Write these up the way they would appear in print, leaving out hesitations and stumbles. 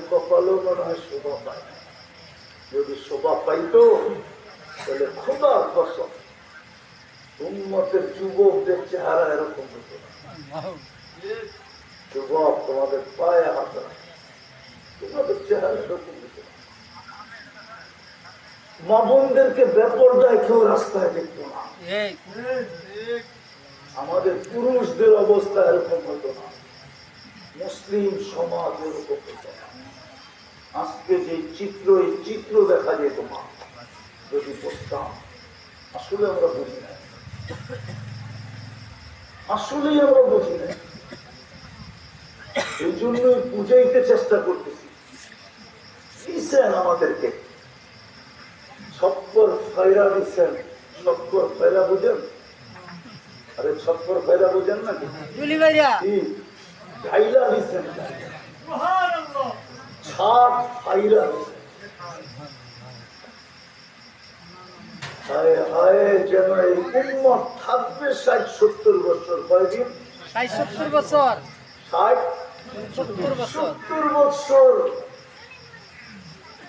কপালও মনে হয় শোভা পায় না। যদি শোভা পাইত তাহলে খোদার কসম উম্মতের যুবকদের চেহারা এরকম হতো না। যুবক তোমাদের পায়ে হাত রাখে, তোমাদের চেহারা এরকম হতো না। মা বোনদেরকে বেপরদায় কেউ রাস্তায় দেখতো না। আমাদের পুরুষদের অবস্থা এরকম হতো না। মুসলিম সমাজ এরকম হতো না। আজকে যে চিত্র, এই চিত্র দেখা যেত মা যদি বসতাম, আসলে আমরা বুঝি না, আসলেই আমরা বুঝি না। এই জন্যই বুঝাইতে চেষ্টা করতেছি। দিচ্ছেন আমাদেরকে ছপ্পর ফায়রা দিচ্ছেন। ছপ্পর ফায়রা বুঝেন? আরে ছপ্পর ফায়রা বুঝেন না কি? ঢাইলা দিচ্ছেন, ছাদ ফায়রা দিচ্ছেন। হায় হায়, যেন এই উম্মত থাকবে 60-70 বছর। কয়দিন? 60-70 বছর। 60-70 বছর।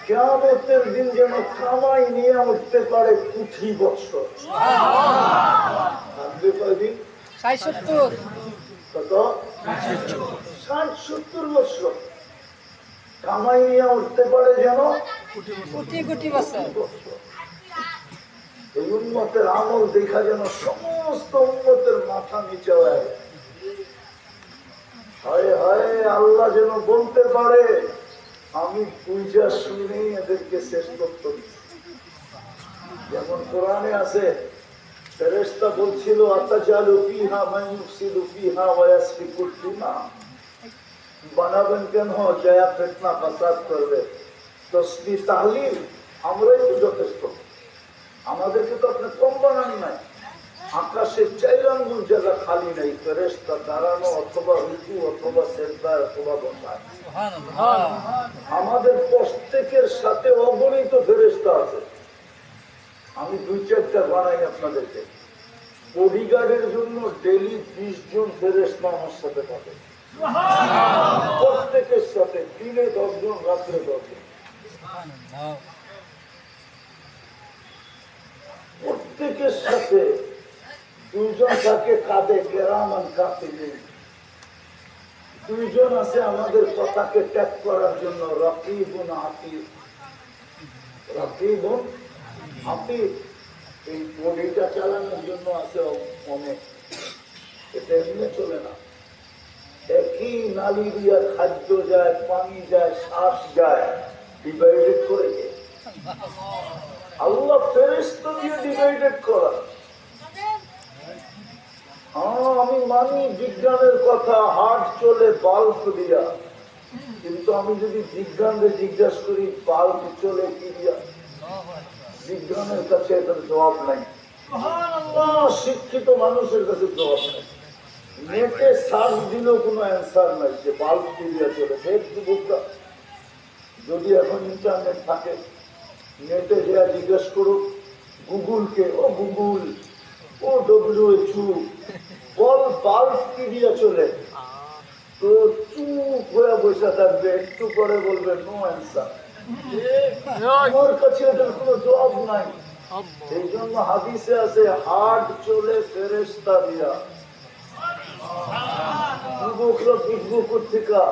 কিয়ামতের দিন যেন কামাই নিয়ে উঠতে পারে কোটি বছর। থাকবে কয়দিন? 60-70। কত? 60-70 বছর কামাই নিয়ে উঠতে পারে যেন কোটি কোটি বছর। এই উম্মতের আমল দেখা যেন সমস্ত উম্মতের মাথা নিচে হয়। হায় হায়, আল্লাহ যেন বলতে পারে আমি পূজা শুনে এদেরকে শ্রেষ্ঠত্ব দিচ্ছি। যেমন কোরআনে আছে, ফেরেশতা বলছিল আতাজালু ফিহা মান ইউফসিদু ফিহা ওয়া ইয়াসফিকুদ দিমা, বানাবেন কেন যায়া ফিতনা ফাসাদ করবে। তসবিহ তাহলিল আমরাই তো যথেষ্ট, আমাদেরকে তো আপনি কম বানান নাই। আকাশের 4 আঙ্গুল জায়গা খালি নাই ফেরেশতা দাঁড়ানো অথবা রুকু অথবা সিজদা অথবা বসা। আমাদের প্রত্যেকের সাথে অগণিত ফেরেশতা আছে। আমি 2-4টা বানাই আপনাদেরকে। বডিগার্ডের জন্য ডেইলি 20 জন ফেরেশতা আমার সাথে থাকে, প্রত্যেকের সাথে। দিনে 10 জন, রাত্রে 10 জন। প্রত্যেকের সাথে 2 জন থাকে কাঁধে, কেরামান কাতিবিন। 2 জন আছে আমাদের কথাকে ট্যাগ করার জন্য, রাকিবুন আতীদ। রাকিবুন আতীদ এই বডিটা চালানোর জন্য আছে অনেক। এটা এমনি চলে না। একই নালী দিয়া খাদ্য যায়, পানি যায়, শ্বাস যায়, ডিভাইডেড করে কে? আল্লাহ ফেরেশতা দিয়ে ডিভাইডেড করা। আমি মানি বিজ্ঞানের কথা, হার্ট চলে বাল্ব দিয়া, কিন্তু আমি যদি বিজ্ঞানকে জিজ্ঞাসা করি বাল্ব চলে কি দিয়া, বিজ্ঞানের কাছে এটার জবাব নাই। শিক্ষিত মানুষের কাছে জবাব নাই। নেটে সার্চ দিলেও কোনো অ্যান্সার নাই যে বাল্ব কি দিয়া চলে। যুবকরা যদি এখন ইন্টারনেট থাকে, নেটে যা জিজ্ঞেস করুক গুগলকে, ও গুগল, ও WHO, বল বাল্ব কি দিয়ে চলে, তো চুপ হয়ে বসে থাকবে। একটু পরে বলবে নো অ্যান্সার। আমার কাছে এটার কোনো জবাব নাই। এই জন্য হাদিসে আছে হার্ট চলে ফেরেশতা দিয়া। যুবকরা বুঝবো কোথেকা?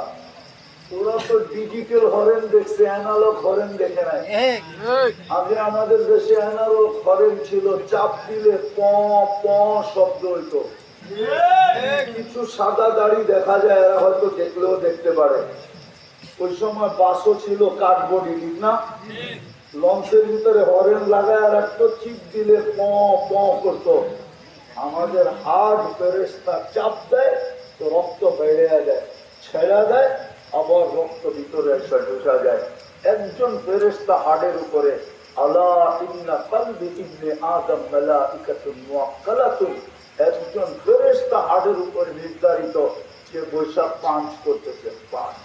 ওরা তো ডিজিটাল হরেন দেখছে, অ্যানালগ হরেন দেখে নাই। আগে আমাদের দেশে অ্যানালগ হরেন ছিল, চাপ দিলে প প শব্দ হইতো। কিছু সাদা দাড়ি দেখা যায়, এরা হয়তো দেখলেও দেখতে পারে। ওই সময় বাসও ছিল কাঠবডি, ঠিক না? লঞ্চের ভিতরে হরেন লাগায় আর একটা চিপ দিলে প প করতো। আমাদের হার্ট ফেরেশতা চাপ দেয় তো রক্ত বেড়ে যায়, ছেড়া দেয় আবার রক্ত ভিতরে এসে ঢুকা যায়। একজন ফেরেশতা হাড়ের উপরে, আলা ইন্না কলবি ইবনে আদম মালাইকাতুন মুআক্কালাতুন, একজন ফেরেশতা হাড়ের উপরে নির্ধারিত যে বৈশাখ পাঞ্চ করতেছে, পাঁচ।